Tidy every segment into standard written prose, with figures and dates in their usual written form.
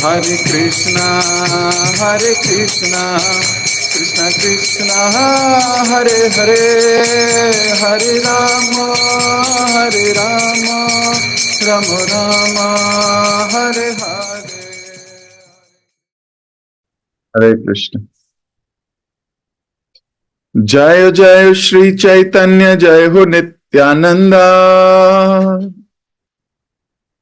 Hare Krishna, Hare Krishna, Krishna Krishna, Hare Hare, Hare Rama, Hare Rama, Rama Rama, Hare Hare. Hare Krishna. जय जय श्री चैतन्य, जय हो नित्यानंदा,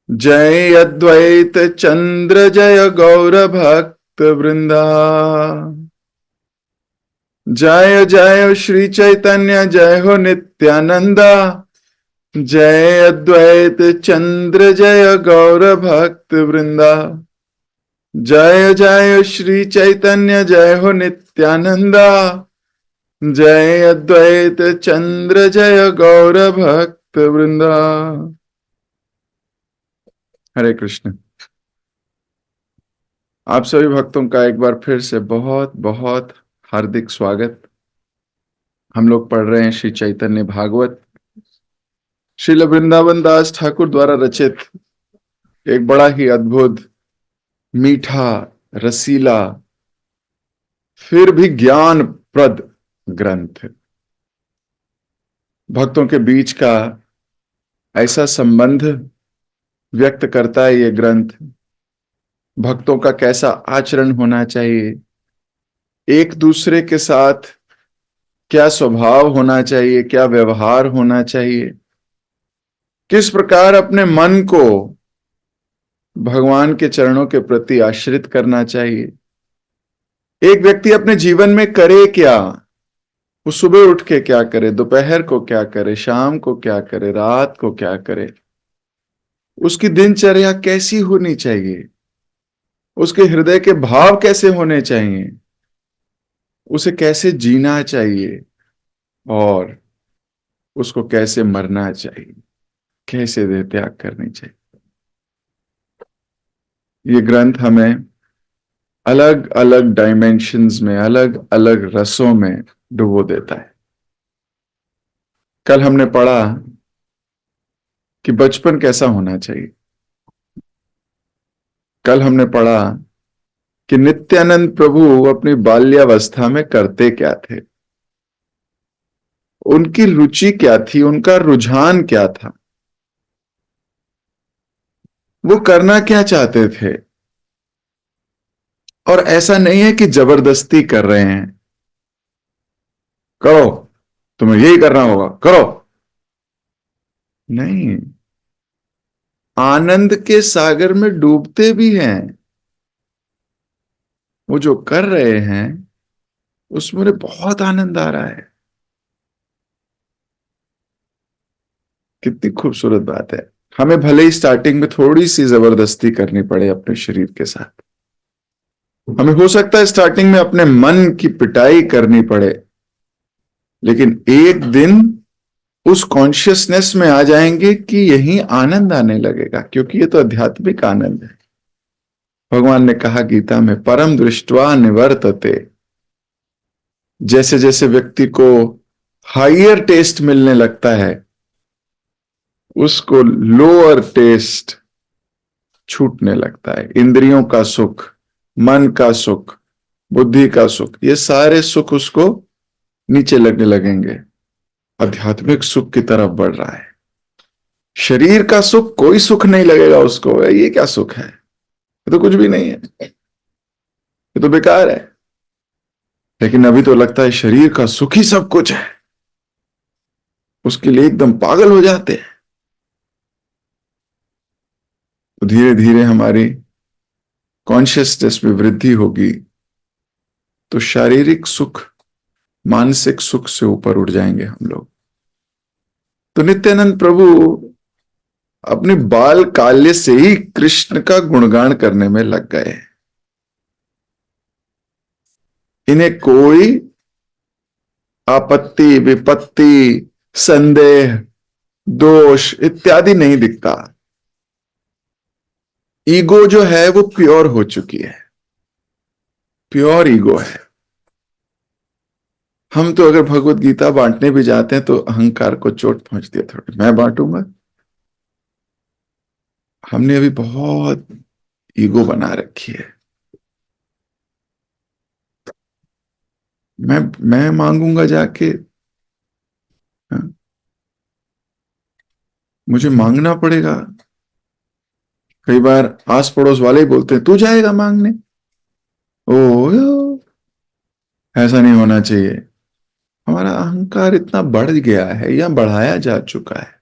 जय अद्वैत चंद्र, जय गौर भक्त वृंदा। जय जय श्री चैतन्य, जय हो नित्यानंदा, जय अद्वैत चंद्र, जय गौर भक्त वृंदा। जय जय श्री चैतन्य, जय हो नित्यानंदा, जय अद्वैत चंद्र, जय गौर भक्त वृंदा। हरे कृष्ण। आप सभी भक्तों का एक बार फिर से बहुत बहुत हार्दिक स्वागत। हम लोग पढ़ रहे हैं श्री चैतन्य भागवत, श्रील वृंदावन दास ठाकुर द्वारा रचित एक बड़ा ही अद्भुत, मीठा, रसीला, फिर भी ज्ञानप्रद ग्रंथ। भक्तों के बीच का ऐसा संबंध व्यक्त करता है ये ग्रंथ। भक्तों का कैसा आचरण होना चाहिए, एक दूसरे के साथ क्या स्वभाव होना चाहिए, क्या व्यवहार होना चाहिए, किस प्रकार अपने मन को भगवान के चरणों के प्रति आश्रित करना चाहिए। एक व्यक्ति अपने जीवन में करे क्या, वो सुबह उठ के क्या करे, दोपहर को क्या करे, शाम को क्या करे, रात को क्या करे, उसकी दिनचर्या कैसी होनी चाहिए, उसके हृदय के भाव कैसे होने चाहिए, उसे कैसे जीना चाहिए और उसको कैसे मरना चाहिए, कैसे देह त्याग करनी चाहिए। ये ग्रंथ हमें अलग अलग डायमेंशंस में, अलग अलग रसों में डुबो देता है। कल हमने पढ़ा कि बचपन कैसा होना चाहिए। कल हमने पढ़ा कि नित्यानंद प्रभु अपनी बाल्यावस्था में करते क्या थे, उनकी रुचि क्या थी, उनका रुझान क्या था, वो करना क्या चाहते थे। और ऐसा नहीं है कि जबरदस्ती कर रहे हैं, करो, तुम्हें यही करना होगा, करो। नहीं, आनंद के सागर में डूबते भी हैं। वो जो कर रहे हैं उसमें बहुत आनंद आ रहा है। कितनी खूबसूरत बात है। हमें भले ही स्टार्टिंग में थोड़ी सी जबरदस्ती करनी पड़े अपने शरीर के साथ, हमें हो सकता है स्टार्टिंग में अपने मन की पिटाई करनी पड़े, लेकिन एक दिन उस कॉन्शियसनेस में आ जाएंगे कि यही आनंद आने लगेगा, क्योंकि ये तो आध्यात्मिक आनंद है। भगवान ने कहा गीता में, परम दृष्ट्वा निवर्तते। जैसे जैसे व्यक्ति को हायर टेस्ट मिलने लगता है, उसको लोअर टेस्ट छूटने लगता है। इंद्रियों का सुख, मन का सुख, बुद्धि का सुख, ये सारे सुख उसको नीचे लगने लगेंगे। आध्यात्मिक सुख की तरफ बढ़ रहा है। शरीर का सुख कोई सुख नहीं लगेगा उसको, ये क्या सुख है, ये तो कुछ भी नहीं है, ये तो बेकार है। लेकिन अभी तो लगता है शरीर का सुख ही सब कुछ है, उसके लिए एकदम पागल हो जाते हैं। तो धीरे धीरे हमारी कॉन्शियसनेस में वृद्धि होगी तो शारीरिक सुख, मानसिक सुख से ऊपर उठ जाएंगे हम लोग। तो नित्यानंद प्रभु अपनी बाल काल्य से ही कृष्ण का गुणगान करने में लग गए। इन्हें कोई आपत्ति, विपत्ति, संदेह, दोष इत्यादि नहीं दिखता। ईगो जो है वो प्योर हो चुकी है, प्योर ईगो है। हम तो अगर भगवत गीता बांटने भी जाते हैं तो अहंकार को चोट पहुंचती है थोड़ी, मैं बांटूंगा। हमने अभी बहुत ईगो बना रखी है। मैं मांगूंगा जाके, हाँ, मुझे मांगना पड़ेगा। कई बार आस पड़ोस वाले ही बोलते हैं तू जाएगा मांगने। ओ, ऐसा नहीं होना चाहिए। हमारा अहंकार इतना बढ़ गया है या बढ़ाया जा चुका है।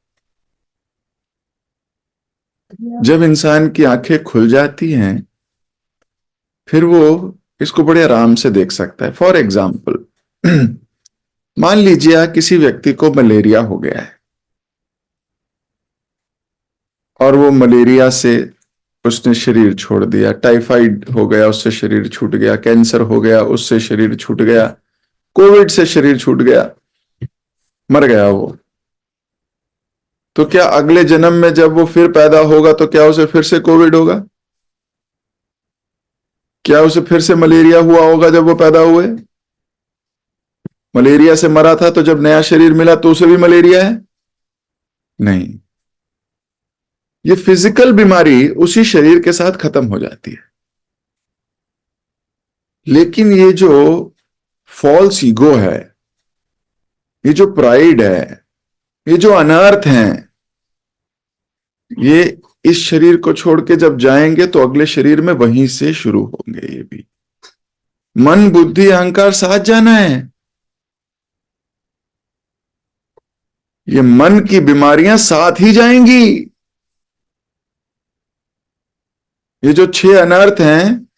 जब इंसान की आंखें खुल जाती हैं, फिर वो इसको बड़े आराम से देख सकता है। फॉर एग्जाम्पल, मान लीजिए किसी व्यक्ति को मलेरिया हो गया है और वो मलेरिया से उसने शरीर छोड़ दिया, टाइफाइड हो गया उससे शरीर छूट गया, कैंसर हो गया उससे शरीर छूट गया, कोविड से शरीर छूट गया, मर गया वो। तो क्या अगले जन्म में जब वो फिर पैदा होगा तो क्या उसे फिर से कोविड होगा? क्या उसे फिर से मलेरिया हुआ होगा जब वो पैदा हुए? मलेरिया से मरा था तो जब नया शरीर मिला तो उसे भी मलेरिया है? नहीं। ये फिजिकल बीमारी उसी शरीर के साथ खत्म हो जाती है। लेकिन ये जो फॉल्स ईगो है, ये जो प्राइड है, ये जो अनर्थ हैं, ये इस शरीर को छोड़ के जब जाएंगे तो अगले शरीर में वहीं से शुरू होंगे। ये भी मन बुद्धि अहंकार साथ जाना है। ये मन की बीमारियां साथ ही जाएंगी। ये जो 6 अनर्थ हैं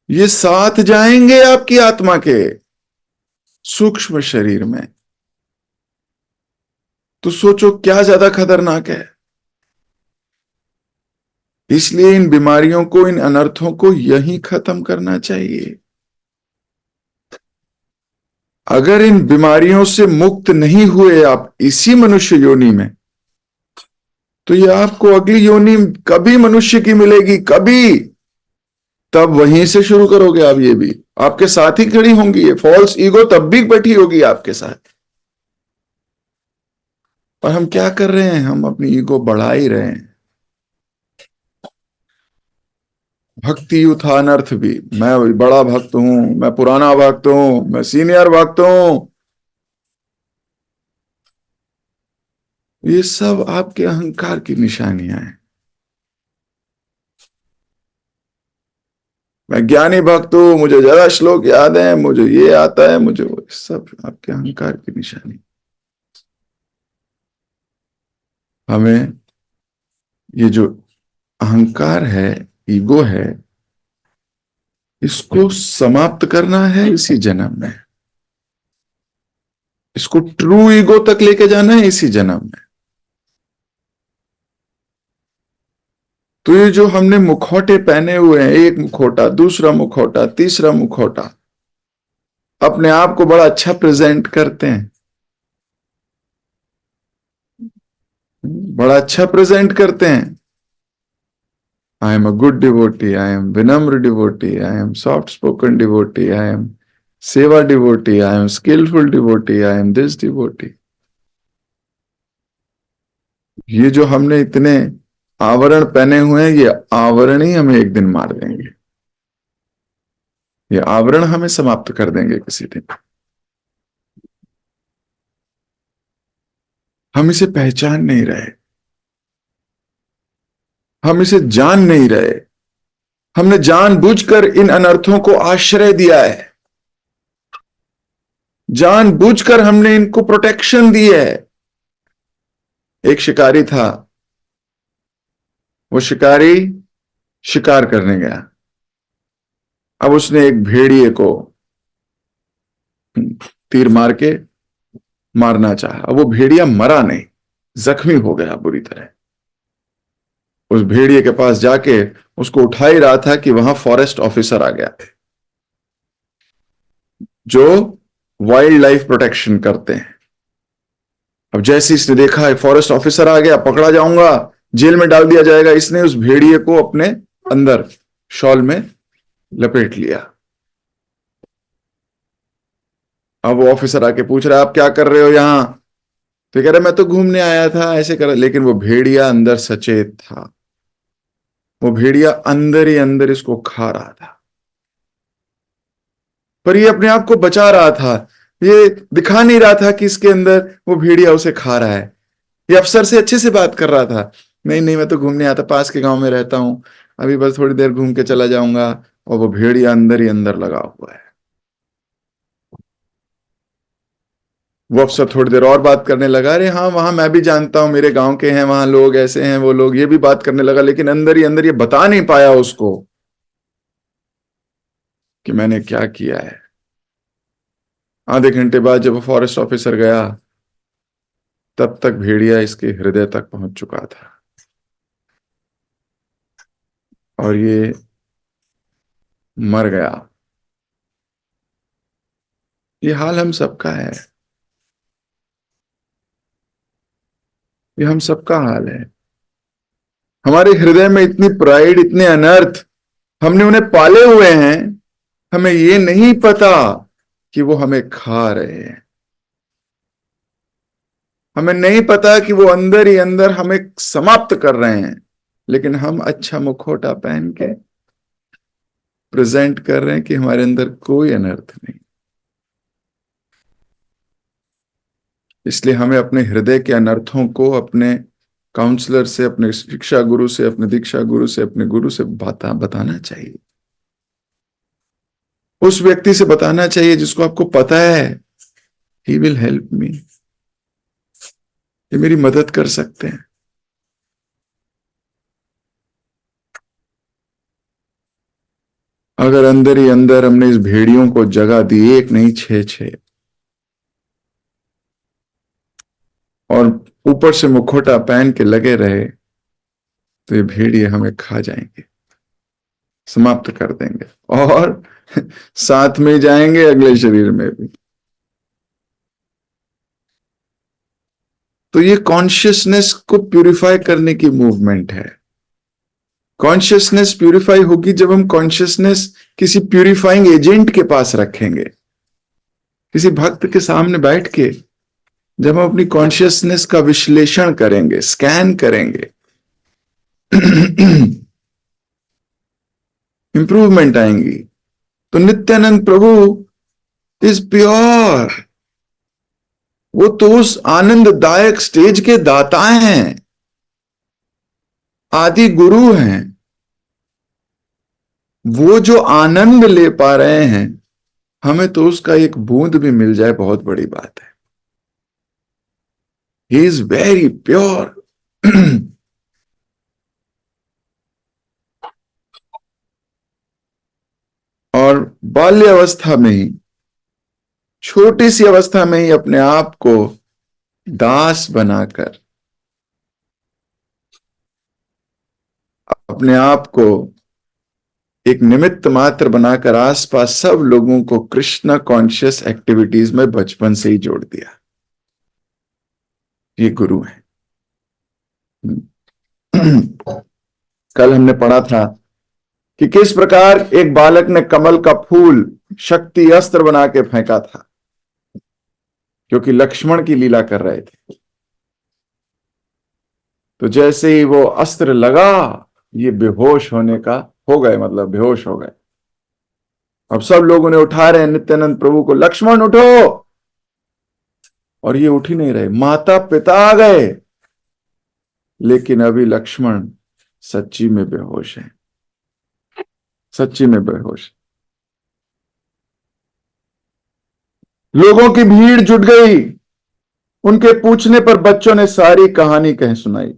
ये साथ जाएंगे आपकी आत्मा के सूक्ष्म शरीर में। तो सोचो क्या ज्यादा खतरनाक है। इसलिए इन बीमारियों को, इन अनर्थों को यहीं खत्म करना चाहिए। अगर इन बीमारियों से मुक्त नहीं हुए आप इसी मनुष्य योनि में, तो ये आपको अगली योनि कभी मनुष्य की मिलेगी, कभी। तब वहीं से शुरू करोगे आप। ये भी आपके साथ ही खड़ी होंगी, ये फॉल्स ईगो तब भी बैठी होगी आपके साथ। और हम क्या कर रहे हैं? हम अपनी ईगो बढ़ा ही रहे हैं। भक्ति युथ अनर्थ भी, मैं बड़ा भक्त हूं, मैं पुराना भक्त हूं, मैं सीनियर भक्त हूं, ये सब आपके अहंकार की निशानियां हैं। मैं ज्ञानी भक्त हूं, मुझे ज्यादा श्लोक याद है, मुझे ये आता है, मुझे वो, सब आपके अहंकार की निशानी। हमें ये जो अहंकार है, ईगो है, इसको समाप्त करना है इसी जन्म में। इसको ट्रू ईगो तक लेके जाना है इसी जन्म में। तो ये जो हमने मुखौटे पहने हुए हैं, एक मुखौटा, दूसरा मुखौटा, तीसरा मुखौटा, अपने आप को बड़ा अच्छा प्रेजेंट करते हैं, बड़ा अच्छा प्रेजेंट करते हैं। I am a good devotee, I am विनम्र devotee, I am soft spoken devotee, I am seva devotee, I am skilful devotee, I am this devotee. ये जो हमने इतने आवरण पहने हुए हैं, ये आवरण ही हमें एक दिन मार देंगे। ये आवरण हमें समाप्त कर देंगे किसी दिन। हम इसे पहचान नहीं रहे, हम इसे जान नहीं रहे। हमने जानबूझकर इन अनर्थों को आश्रय दिया है, जानबूझकर हमने इनको प्रोटेक्शन दी है। एक शिकारी था, वो शिकारी शिकार करने गया। अब उसने एक भेड़िए को तीर मार के मारना चाहा। अब वो भेड़िया मरा नहीं, जख्मी हो गया बुरी तरह। उस भेड़िए के पास जाके उसको उठा ही रहा था कि वहां फॉरेस्ट ऑफिसर आ गया, जो वाइल्ड लाइफ प्रोटेक्शन करते हैं। अब जैसे इसने देखा है फॉरेस्ट ऑफिसर आ गया, पकड़ा जाऊंगा, जेल में डाल दिया जाएगा, इसने उस भेड़िए को अपने अंदर शॉल में लपेट लिया। अब वो ऑफिसर आके पूछ रहा है आप क्या कर रहे हो यहां? तो कह रहे मैं तो घूमने आया था, ऐसे कर। लेकिन वो भेड़िया अंदर सचेत था। वो भेड़िया अंदर ही अंदर इसको खा रहा था, पर ये अपने आप को बचा रहा था। ये दिखा नहीं रहा था कि इसके अंदर वो भेड़िया उसे खा रहा है। ये अफसर से अच्छे से बात कर रहा था, नहीं नहीं मैं तो घूमने आता, पास के गांव में रहता हूं, अभी बस थोड़ी देर घूम के चला जाऊंगा। और वो भेड़िया अंदर ही अंदर लगा हुआ है। वो अफसर थोड़ी देर और बात करने लगा, अरे हाँ वहां मैं भी जानता हूं, मेरे गांव के हैं, वहां लोग ऐसे हैं, वो लोग, ये भी बात करने लगा, लेकिन अंदर ही अंदर ये बता नहीं पाया उसको कि मैंने क्या किया है। आधे घंटे बाद जब वो फॉरेस्ट ऑफिसर गया, तब तक भेड़िया इसके हृदय तक पहुंच चुका था, और ये मर गया। ये हाल हम सबका है, ये हम सबका हाल है। हमारे हृदय में इतनी प्राइड, इतने अनर्थ, हमने उन्हें पाले हुए हैं, हमें ये नहीं पता कि वो हमें खा रहे हैं। हमें नहीं पता कि वो अंदर ही अंदर हमें समाप्त कर रहे हैं, लेकिन हम अच्छा मुखौटा पहन के प्रेजेंट कर रहे हैं कि हमारे अंदर कोई अनर्थ नहीं। इसलिए हमें अपने हृदय के अनर्थों को अपने काउंसलर से, अपने शिक्षा गुरु से, अपने दीक्षा गुरु से, अपने गुरु से बताना चाहिए। उस व्यक्ति से बताना चाहिए जिसको आपको पता है ही विल हेल्प मी, ये मेरी मदद कर सकते हैं। अगर अंदर ही अंदर हमने इस भेड़ियों को जगह दी, एक नहीं छह छह, और ऊपर से मुखौटा पहन के लगे रहे, तो ये भेड़िए हमें खा जाएंगे, समाप्त कर देंगे, और साथ में जाएंगे अगले शरीर में भी। तो ये कॉन्शियसनेस को प्यूरिफाई करने की मूवमेंट है। कॉन्शियसनेस प्यूरिफाई होगी जब हम कॉन्शियसनेस किसी प्यूरिफाइंग एजेंट के पास रखेंगे, किसी भक्त के सामने बैठ के जब हम अपनी कॉन्शियसनेस का विश्लेषण करेंगे, स्कैन करेंगे, इंप्रूवमेंट आएंगी। तो नित्यानंद प्रभु इज प्योर, वो तो उस आनंददायक स्टेज के दाता हैं, आदि गुरु हैं। वो जो आनंद ले पा रहे हैं, हमें तो उसका एक बूंद भी मिल जाए बहुत बड़ी बात है। He is very pure. और बाल्यावस्था में ही, छोटी सी अवस्था में ही अपने आप को दास बनाकर, अपने आप को एक निमित्त मात्र बनाकर आसपास सब लोगों को कृष्ण कॉन्शियस एक्टिविटीज में बचपन से ही जोड़ दिया। ये गुरु है। कल हमने पढ़ा था कि किस प्रकार एक बालक ने कमल का फूल शक्ति अस्त्र बना के फेंका था, क्योंकि लक्ष्मण की लीला कर रहे थे। तो जैसे ही वो अस्त्र लगा, ये बेहोश होने का हो गए, मतलब बेहोश हो गए। अब सब लोग उन्हें उठा रहे हैं, नित्यानंद प्रभु को, लक्ष्मण उठो, और ये उठ ही नहीं रहे। माता पिता आ गए, लेकिन अभी लक्ष्मण सच्ची में बेहोश है, सच्ची में बेहोश। लोगों की भीड़ जुट गई, उनके पूछने पर बच्चों ने सारी कहानी कह सुनाई।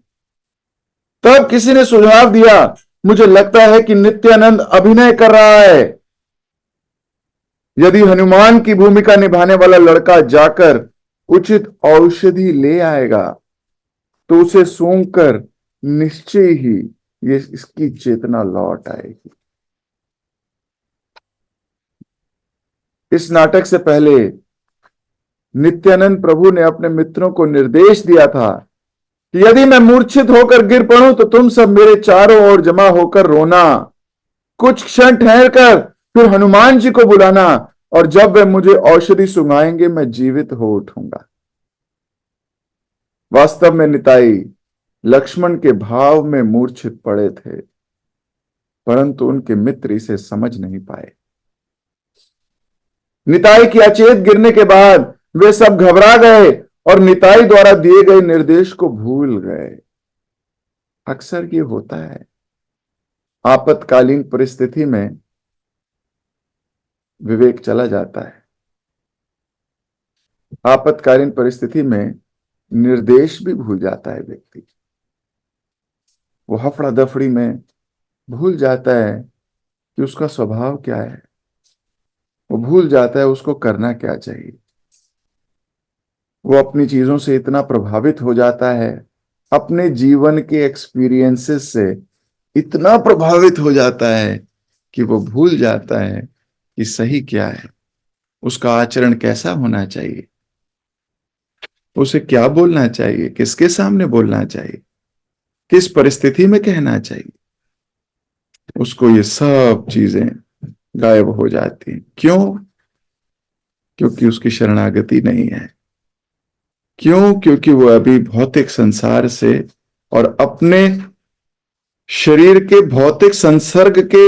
तब किसी ने सुझाव दिया, मुझे लगता है कि नित्यानंद अभिनय कर रहा है। यदि हनुमान की भूमिका निभाने वाला लड़का जाकर उचित औषधि ले आएगा, तो उसे सूंघकर निश्चय ही ये इसकी चेतना लौट आएगी। इस नाटक से पहले नित्यानंद प्रभु ने अपने मित्रों को निर्देश दिया था कि यदि मैं मूर्छित होकर गिर पड़ूं, तो तुम सब मेरे चारों ओर जमा होकर रोना, कुछ क्षण ठहर कर फिर हनुमान जी को बुलाना, और जब वे मुझे औषधि सुंघाएंगे, मैं जीवित हो उठूंगा। वास्तव में निताई लक्ष्मण के भाव में मूर्छित पड़े थे, परंतु उनके मित्र इसे समझ नहीं पाए। निताई की अचेत गिरने के बाद वे सब घबरा गए और निताई द्वारा दिए गए निर्देश को भूल गए। अक्सर ये होता है, आपातकालीन परिस्थिति में विवेक चला जाता है। आपातकालीन परिस्थिति में निर्देश भी भूल जाता है व्यक्ति। वो हफड़ा दफड़ी में भूल जाता है कि उसका स्वभाव क्या है, वो भूल जाता है उसको करना क्या चाहिए। वो अपनी चीजों से इतना प्रभावित हो जाता है, अपने जीवन के एक्सपीरियंसेस से इतना प्रभावित हो जाता है कि वो भूल जाता है कि सही क्या है, उसका आचरण कैसा होना चाहिए, उसे क्या बोलना चाहिए, किसके सामने बोलना चाहिए, किस परिस्थिति में कहना चाहिए। उसको ये सब चीजें गायब हो जाती हैं। क्यों? क्योंकि उसकी शरणागति नहीं है। क्यों? क्योंकि वो अभी भौतिक संसार से और अपने शरीर के भौतिक संसर्ग के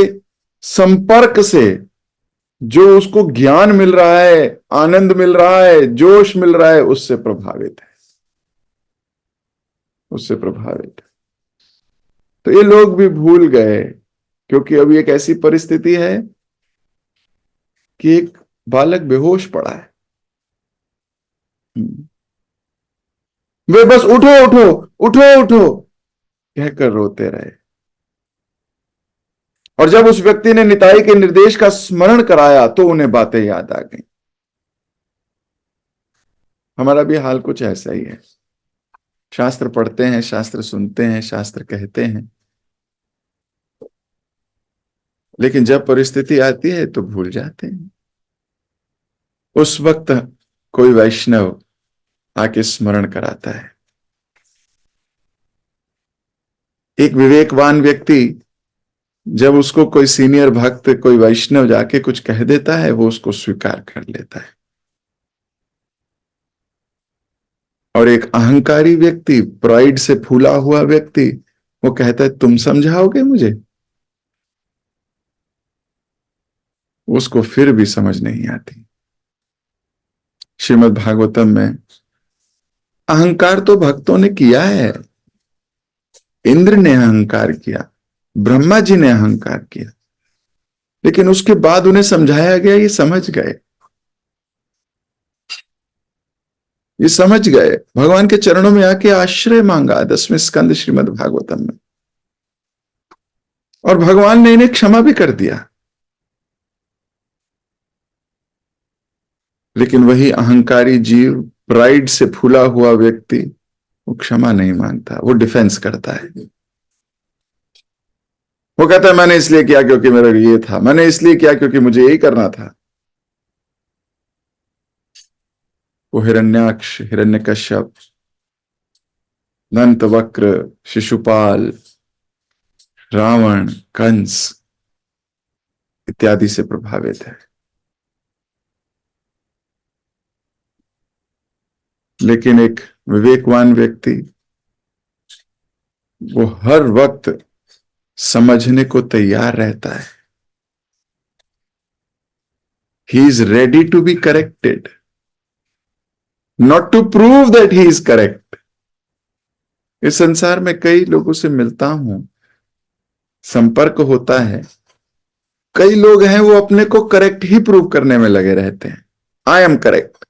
संपर्क से जो उसको ज्ञान मिल रहा है, आनंद मिल रहा है, जोश मिल रहा है, उससे प्रभावित है, उससे प्रभावित है। तो ये लोग भी भूल गए, क्योंकि अभी एक ऐसी परिस्थिति है कि एक बालक बेहोश पड़ा है। वे बस उठो उठो उठो उठो कहकर रोते रहे। और जब उस व्यक्ति ने निताई के निर्देश का स्मरण कराया तो उन्हें बातें याद आ गई। हमारा भी हाल कुछ ऐसा ही है। शास्त्र पढ़ते हैं, शास्त्र सुनते हैं, शास्त्र कहते हैं, लेकिन जब परिस्थिति आती है तो भूल जाते हैं। उस वक्त कोई वैष्णव आके स्मरण कराता है। एक विवेकवान व्यक्ति, जब उसको कोई सीनियर भक्त, कोई वैष्णव जाके कुछ कह देता है, वो उसको स्वीकार कर लेता है। और एक अहंकारी व्यक्ति, प्राइड से फूला हुआ व्यक्ति, वो कहता है तुम समझाओगे मुझे, उसको फिर भी समझ नहीं आती। श्रीमद् भागवतम में अहंकार तो भक्तों ने किया है। इंद्र ने अहंकार किया, ब्रह्मा जी ने अहंकार किया, लेकिन उसके बाद उन्हें समझाया गया, ये समझ गए, ये समझ गए। भगवान के चरणों में आके आश्रय मांगा 10वें स्कंद श्रीमद् भागवतम में, और भगवान ने इन्हें क्षमा भी कर दिया। लेकिन वही अहंकारी जीव, प्राइड से फूला हुआ व्यक्ति, वो क्षमा नहीं मांगता, वो डिफेंस करता है। वो कहता है मैंने इसलिए किया क्योंकि मेरा ये था, मैंने इसलिए किया क्योंकि मुझे यही करना था। वो हिरण्याक्ष, हिरण्यकश्यप, दंतवक्र, शिशुपाल, रावण, कंस इत्यादि से प्रभावित है। लेकिन एक विवेकवान व्यक्ति, वो हर वक्त समझने को तैयार रहता है। He is ready to be corrected, not to prove that he is correct. इस संसार में कई लोगों से मिलता हूं, संपर्क होता है, कई लोग हैं वो अपने को करेक्ट ही प्रूव करने में लगे रहते हैं। आई एम करेक्ट,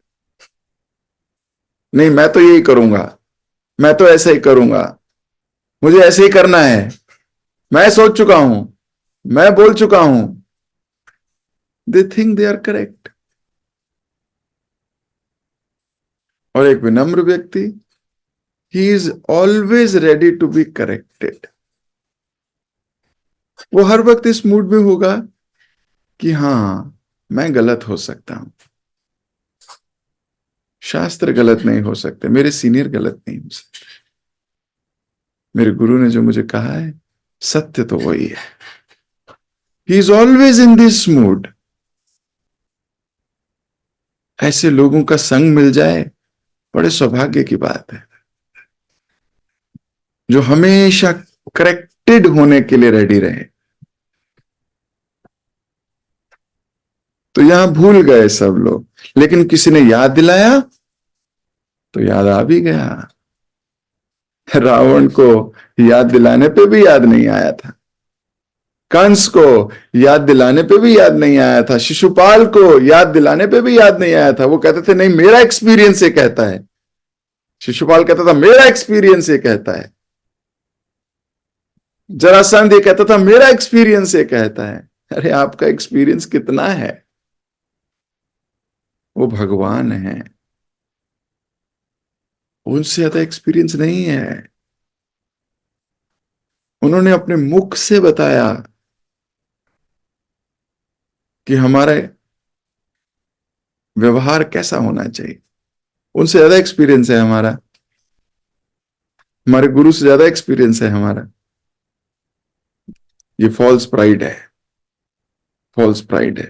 नहीं मैं तो यही करूंगा, मैं तो ऐसा ही करूंगा, मुझे ऐसे ही करना है, मैं सोच चुका हूं, मैं बोल चुका हूं। They think they are correct. और एक विनम्र व्यक्ति, he is always ready to be corrected. वो हर वक्त इस मूड में होगा कि हां मैं गलत हो सकता हूं, शास्त्र गलत नहीं हो सकते, मेरे सीनियर गलत नहीं हो सकते, मेरे गुरु ने जो मुझे कहा है सत्य तो वही है। He is always in this mood. ऐसे लोगों का संग मिल जाए बड़े सौभाग्य की बात है, जो हमेशा करेक्टेड होने के लिए रेडी रहे। तो यहां भूल गए सब लोग, लेकिन किसी ने याद दिलाया तो याद आ भी गया। रावण को याद दिलाने पे भी याद नहीं आया था, कंस को याद दिलाने पे भी याद नहीं आया था, शिशुपाल को याद दिलाने पे भी याद नहीं आया था। वो कहते थे नहीं मेरा एक्सपीरियंस ये कहता है, शिशुपाल कहता था मेरा एक्सपीरियंस ये कहता है, जरासंध ये कहता था मेरा एक्सपीरियंस ये कहता है। अरे आपका एक्सपीरियंस कितना है? वो भगवान है, उनसे ज्यादा एक्सपीरियंस नहीं है। उन्होंने अपने मुख से बताया कि हमारा व्यवहार कैसा होना चाहिए। उनसे ज्यादा एक्सपीरियंस है हमारा, हमारे गुरु से ज्यादा एक्सपीरियंस है हमारा। ये फॉल्स प्राइड है, फॉल्स प्राइड है।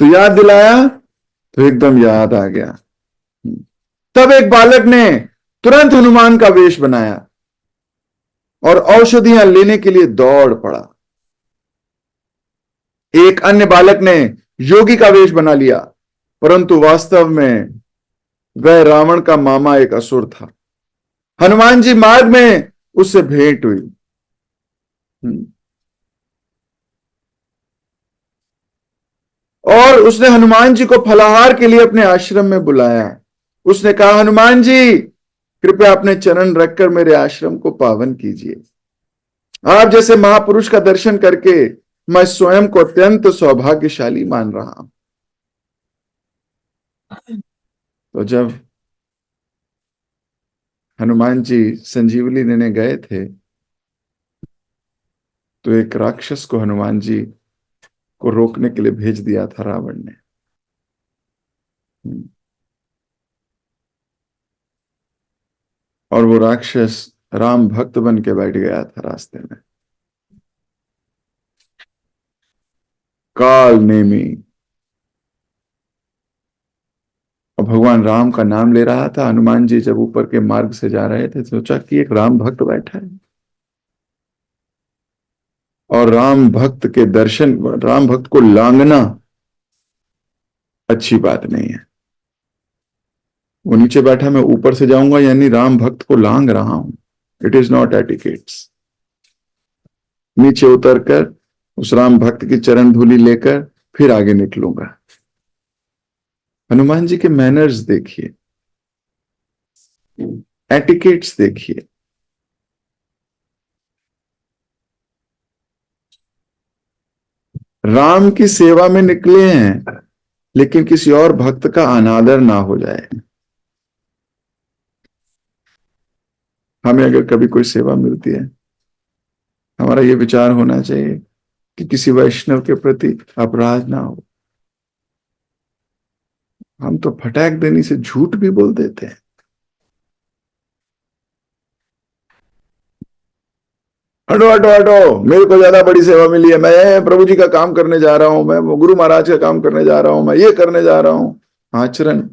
तो याद दिलाया तो एकदम याद आ गया। तब एक बालक ने तुरंत हनुमान का वेश बनाया और औषधियां लेने के लिए दौड़ पड़ा। एक अन्य बालक ने योगी का वेश बना लिया, परंतु वास्तव में वह रावण का मामा एक असुर था। हनुमान जी मार्ग में उससे भेंट हुई। और उसने हनुमान जी को फलाहार के लिए अपने आश्रम में बुलाया। उसने कहा हनुमान जी कृपया अपने चरण रखकर मेरे आश्रम को पावन कीजिए। आप जैसे महापुरुष का दर्शन करके मैं स्वयं को अत्यंत सौभाग्यशाली मान रहा हूं। तो जब हनुमान जी संजीवनी लेने गए थे तो एक राक्षस को हनुमान जी को रोकने के लिए भेज दिया था रावण ने। और वो राक्षस राम भक्त बन के बैठ गया था रास्ते में, काल नेमी। और भगवान राम का नाम ले रहा था। हनुमान जी जब ऊपर के मार्ग से जा रहे थे सोचा कि एक राम भक्त बैठा है, और राम भक्त के दर्शन, राम भक्त को लांघना अच्छी बात नहीं है। वो नीचे बैठा, मैं ऊपर से जाऊंगा यानी राम भक्त को लांघ रहा हूं। It is not etiquettes. नीचे उतरकर उस राम भक्त की चरण धूलि लेकर फिर आगे निकलूंगा। हनुमान जी के मैनर्स देखिए, एटिकेट्स देखिए। राम की सेवा में निकले हैं, लेकिन किसी और भक्त का अनादर ना हो जाए। हमें अगर कभी कोई सेवा मिलती है, हमारा यह विचार होना चाहिए कि किसी वैष्णव के प्रति अपराध ना हो। हम तो फटाक देने से झूठ भी बोल देते हैं। हटो हटो हटो, मेरे को ज्यादा बड़ी सेवा मिली है, मैं प्रभु जी का काम करने जा रहा हूं, मैं गुरु महाराज का काम करने जा रहा हूं, मैं ये करने जा रहा हूं। आचरण।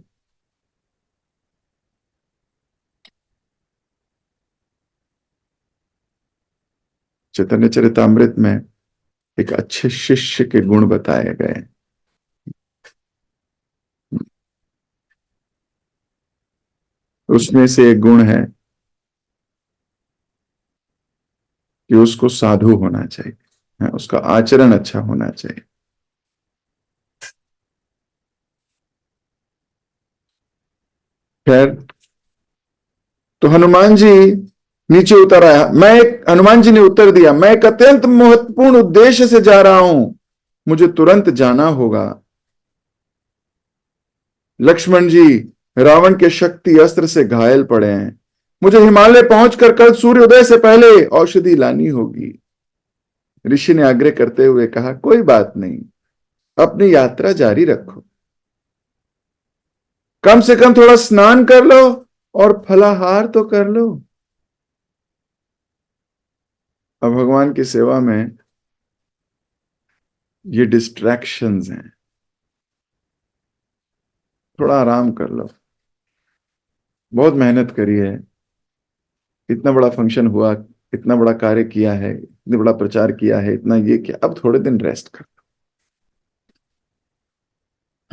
चैतन्य चरितामृत में एक अच्छे शिष्य के गुण बताए गए। उसमें से एक गुण है कि उसको साधु होना चाहिए, उसका आचरण अच्छा होना चाहिए। खैर, तो हनुमान जी नीचे उतर आया। हनुमान जी ने उत्तर दिया, मैं एक अत्यंत महत्वपूर्ण उद्देश्य से जा रहा हूं, मुझे तुरंत जाना होगा। लक्ष्मण जी रावण के शक्ति अस्त्र से घायल पड़े हैं, मुझे हिमालय पहुंचकर कल सूर्योदय से पहले औषधि लानी होगी। ऋषि ने आग्रह करते हुए कहा, कोई बात नहीं, अपनी यात्रा जारी रखो, कम से कम थोड़ा स्नान कर लो और फलाहार तो कर लो। अब भगवान की सेवा में ये डिस्ट्रैक्शंस हैं, थोड़ा आराम कर लो। बहुत मेहनत करी है, इतना बड़ा फंक्शन हुआ, इतना बड़ा कार्य किया है, इतना बड़ा प्रचार किया है, इतना ये किया, अब थोड़े दिन रेस्ट कर।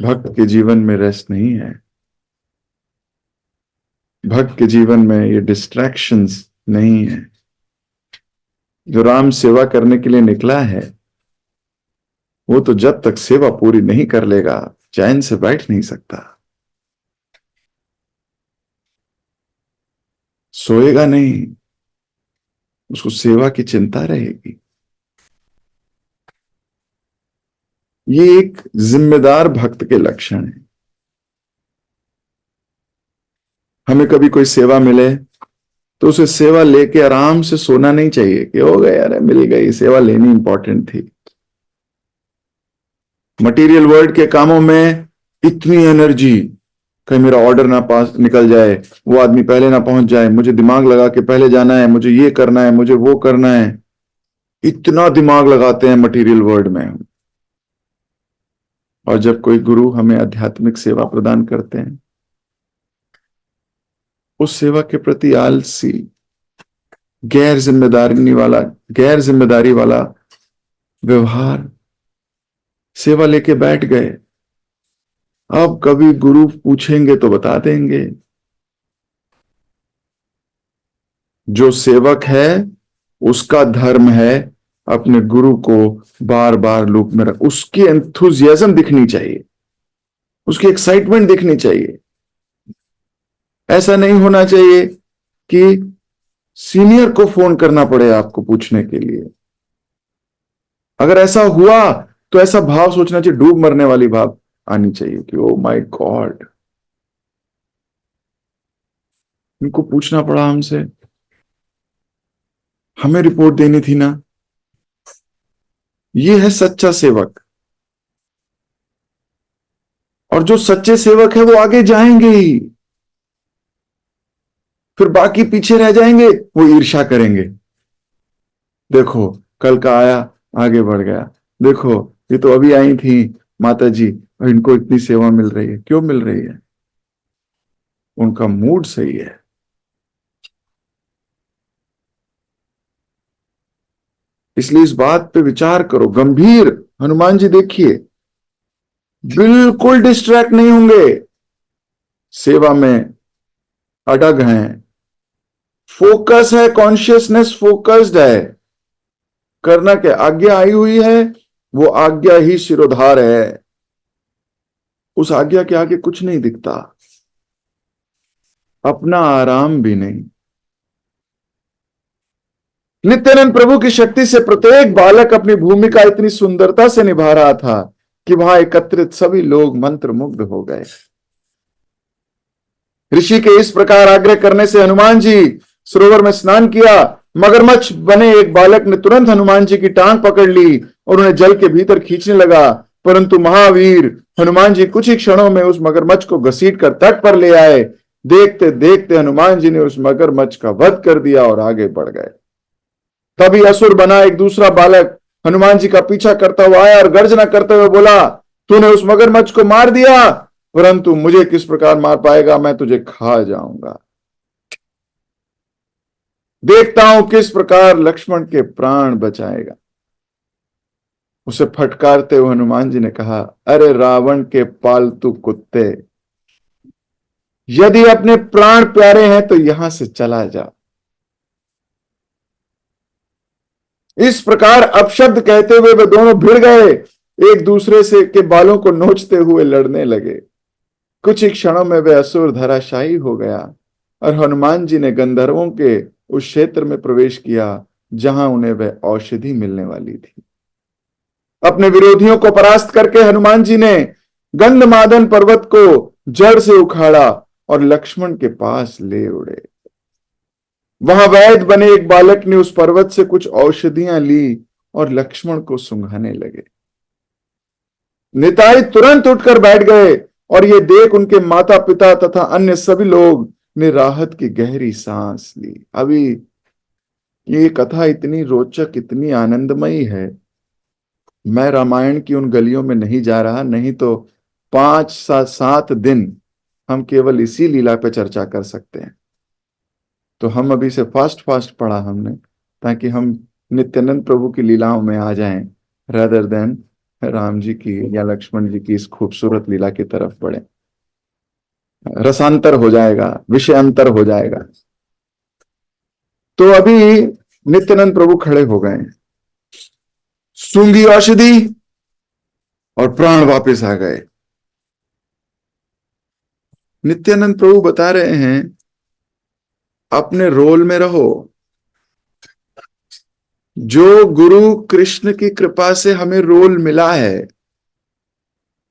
भक्त के जीवन में रेस्ट नहीं है। भक्त के जीवन में ये डिस्ट्रैक्शंस नहीं है। जो राम सेवा करने के लिए निकला है, वो तो जब तक सेवा पूरी नहीं कर लेगा चैन से बैठ नहीं सकता, सोएगा नहीं, उसको सेवा की चिंता रहेगी। ये एक जिम्मेदार भक्त के लक्षण है। हमें कभी कोई सेवा मिले तो उसे सेवा लेके आराम से सोना नहीं चाहिए कि हो गया यार, मिल गई, सेवा लेनी इंपॉर्टेंट थी। मटेरियल वर्ल्ड के कामों में इतनी एनर्जी, कहीं मेरा ऑर्डर ना पास निकल जाए, वो आदमी पहले ना पहुंच जाए, मुझे दिमाग लगा के पहले जाना है, मुझे ये करना है, मुझे वो करना है। इतना दिमाग लगाते हैं मटेरियल वर्ल्ड में। और जब कोई गुरु हमें आध्यात्मिक सेवा प्रदान करते हैं, उस सेवा के प्रति आलसी, गैर जिम्मेदारी वाला व्यवहार, सेवा लेके बैठ गए, अब कभी गुरु पूछेंगे तो बता देंगे। जो सेवक है उसका धर्म है अपने गुरु को बार बार लूप में रख, उसकी एंथुजियाज्म दिखनी चाहिए, उसकी एक्साइटमेंट दिखनी चाहिए। ऐसा नहीं होना चाहिए कि सीनियर को फोन करना पड़े आपको पूछने के लिए। अगर ऐसा हुआ तो ऐसा भाव सोचना चाहिए, डूब मरने वाली भाव आनी चाहिए कि ओ माय गॉड, इनको पूछना पड़ा हमसे, हमें रिपोर्ट देनी थी ना। ये है सच्चा सेवक। और जो सच्चे सेवक है वो आगे जाएंगे ही, फिर बाकी पीछे रह जाएंगे, वो ईर्ष्या करेंगे। देखो कल का आया, आगे बढ़ गया, देखो ये तो अभी आई थी माता जी और इनको इतनी सेवा मिल रही है। क्यों मिल रही है? उनका मूड सही है। इसलिए इस बात पे विचार करो गंभीर। हनुमान जी देखिए बिल्कुल डिस्ट्रैक्ट नहीं होंगे, सेवा में अडग हैं, फोकस है, कॉन्शियसनेस फोकस्ड है। करना क्या, आज्ञा आई हुई है, वो आज्ञा ही शिरोधार है, उस आज्ञा के आगे कुछ नहीं दिखता, अपना आराम भी नहीं। नित्यानंद प्रभु की शक्ति से प्रत्येक बालक अपनी भूमिका इतनी सुंदरता से निभा रहा था कि वहां एकत्रित सभी लोग मंत्रमुग्ध हो गए। ऋषि के इस प्रकार आग्रह करने से हनुमान जी सरोवर में स्नान किया। मगरमच्छ बने एक बालक ने तुरंत हनुमान जी की टांग पकड़ ली और उन्हें जल के भीतर खींचने लगा, परंतु महावीर हनुमान जी कुछ ही क्षणों में उस मगरमच्छ को घसीट कर तट पर ले आए। देखते देखते हनुमान जी ने उस मगरमच्छ का वध कर दिया और आगे बढ़ गए। तभी असुर बना एक दूसरा बालक हनुमान जी का पीछा करता हुआ आया और गर्जना करते हुए बोला, तूने उस मगरमच्छ को मार दिया, परंतु मुझे किस प्रकार मार पाएगा, मैं तुझे खा जाऊंगा। देखता हूं किस प्रकार लक्ष्मण के प्राण बचाएगा। उसे फटकारते हुए हनुमान जी ने कहा, अरे रावण के पालतू कुत्ते, यदि अपने प्राण प्यारे हैं तो यहां से चला जा। इस प्रकार अपशब्द कहते हुए वे दोनों भिड़ गए, एक दूसरे से के बालों को नोचते हुए लड़ने लगे। कुछ ही क्षणों में वे असुर धराशायी हो गया और हनुमान जी ने गंधर्वों के उस क्षेत्र में प्रवेश किया जहां उन्हें वह औषधि मिलने वाली थी। अपने विरोधियों को परास्त करके हनुमान जी ने गंधमादन पर्वत को जड़ से उखाड़ा और लक्ष्मण के पास ले उड़े। वहां वैद्य बने एक बालक ने उस पर्वत से कुछ औषधियां ली और लक्ष्मण को सुंघाने लगे। निताई तुरंत उठकर बैठ गए और ये देख उनके माता पिता तथा अन्य सभी लोग ने राहत की गहरी सांस ली। अभी ये कथा इतनी रोचक, इतनी आनंदमयी है, मैं रामायण की उन गलियों में नहीं जा रहा, नहीं तो 5-7 दिन हम केवल इसी लीला पे चर्चा कर सकते हैं। तो हम अभी से फास्ट फास्ट पढ़ा हमने, ताकि हम नित्यानंद प्रभु की लीलाओं में आ जाएं, rather देन राम जी की या लक्ष्मण जी की इस खूबसूरत लीला की तरफ बढ़े। रसांतर हो जाएगा, विषयांतर हो जाएगा। तो अभी नित्यानंद प्रभु खड़े हो गए, सूंघी औषधि और प्राण वापस आ गए। नित्यानंद प्रभु बता रहे हैं अपने रोल में रहो। जो गुरु कृष्ण की कृपा से हमें रोल मिला है,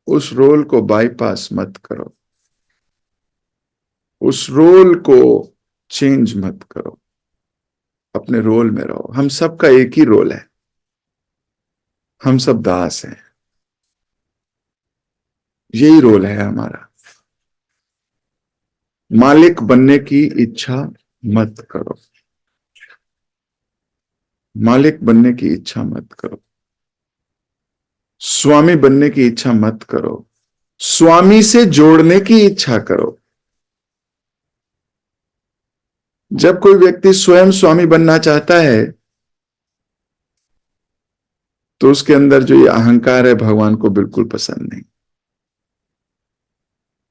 उस रोल को बाईपास मत करो, उस रोल को चेंज मत करो, अपने रोल में रहो। हम सबका एक ही रोल है, हम सब दास हैं, यही रोल है हमारा। मालिक बनने की इच्छा मत करो, मालिक बनने की इच्छा मत करो, स्वामी बनने की इच्छा मत करो, स्वामी से जोड़ने की इच्छा करो। जब कोई व्यक्ति स्वयं स्वामी बनना चाहता है, तो उसके अंदर जो ये अहंकार है, भगवान को बिल्कुल पसंद नहीं।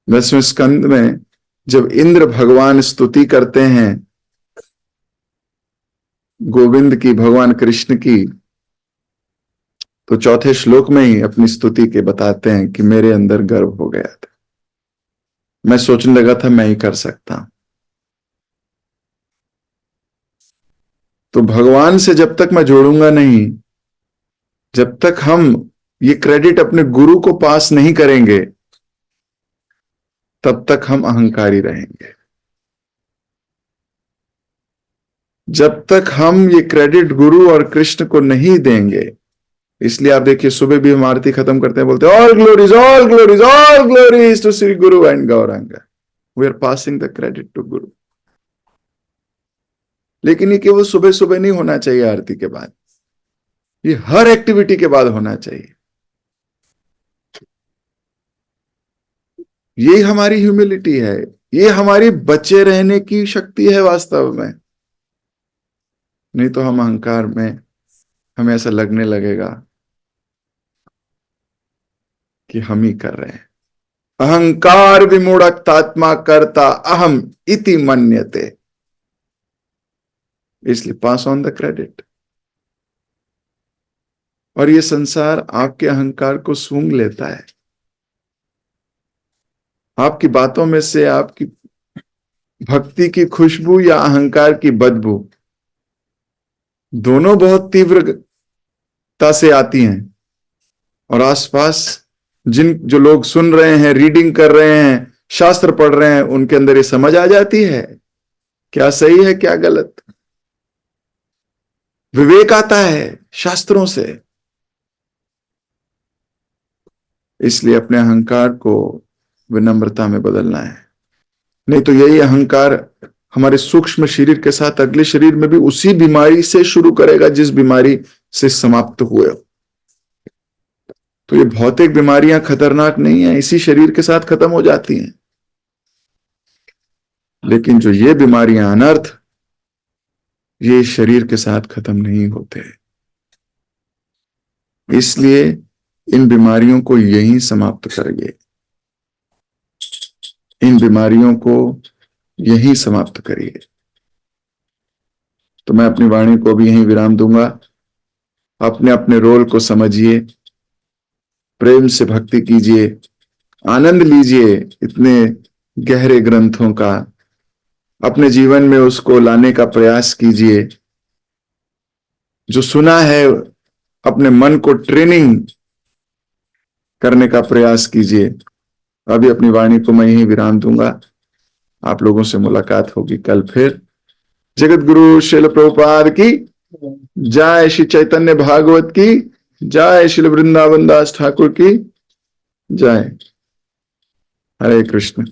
10वें स्कंद में जब इंद्र भगवान स्तुति करते हैं गोविंद की, भगवान कृष्ण की, तो चौथे श्लोक में ही अपनी स्तुति के बताते हैं कि मेरे अंदर गर्व हो गया था, मैं सोचने लगा था मैं ही कर सकता हूं। तो भगवान से जब तक मैं जोड़ूंगा नहीं, जब तक हम ये क्रेडिट अपने गुरु को पास नहीं करेंगे, तब तक हम अहंकारी रहेंगे। जब तक हम ये क्रेडिट गुरु और कृष्ण को नहीं देंगे, इसलिए आप देखिए सुबह भी हम आरती खत्म करते हैं, बोलते हैं all glories, all glories, all glories to Shri guru and Gaurang. We are passing the credit to guru. लेकिन ये केवल सुबह सुबह नहीं होना चाहिए आरती के बाद, ये हर एक्टिविटी के बाद होना चाहिए। ये हमारी ह्यूमिलिटी है, ये हमारी बचे रहने की शक्ति है वास्तव में। नहीं तो हम अहंकार में, हमें ऐसा लगने लगेगा कि हम ही कर रहे हैं। अहंकार विमूढ़तात्मा कर्ता अहम इति मन्यते। इसलिए पास ऑन द क्रेडिट। और ये संसार आपके अहंकार को सूंघ लेता है। आपकी बातों में से आपकी भक्ति की खुशबू या अहंकार की बदबू, दोनों बहुत तीव्रता से आती हैं। और आसपास जो लोग सुन रहे हैं, रीडिंग कर रहे हैं, शास्त्र पढ़ रहे हैं, उनके अंदर ये समझ आ जाती है क्या सही है क्या गलत। विवेक आता है शास्त्रों से। इसलिए अपने अहंकार को विनम्रता में बदलना है। नहीं तो यही अहंकार हमारे सूक्ष्म शरीर के साथ अगले शरीर में भी उसी बीमारी से शुरू करेगा जिस बीमारी से समाप्त हुए हो। तो ये भौतिक बीमारियां खतरनाक नहीं है, इसी शरीर के साथ खत्म हो जाती हैं। लेकिन जो ये बीमारियां, अनर्थ, ये शरीर के साथ खत्म नहीं होते। इसलिए इन बीमारियों को यहीं समाप्त करिए, इन बीमारियों को यहीं समाप्त करिए। तो मैं अपनी वाणी को भी यहीं विराम दूंगा। अपने अपने रोल को समझिए, प्रेम से भक्ति कीजिए, आनंद लीजिए इतने गहरे ग्रंथों का, अपने जीवन में उसको लाने का प्रयास कीजिए। जो सुना है अपने मन को ट्रेनिंग करने का प्रयास कीजिए। अभी अपनी वाणी को मैं यहीं विराम दूंगा। आप लोगों से मुलाकात होगी कल फिर। जगत गुरु श्रील प्रभुपाद की जय, श्री चैतन्य भागवत की जय, श्री वृंदावन दास ठाकुर की जय। हरे कृष्ण।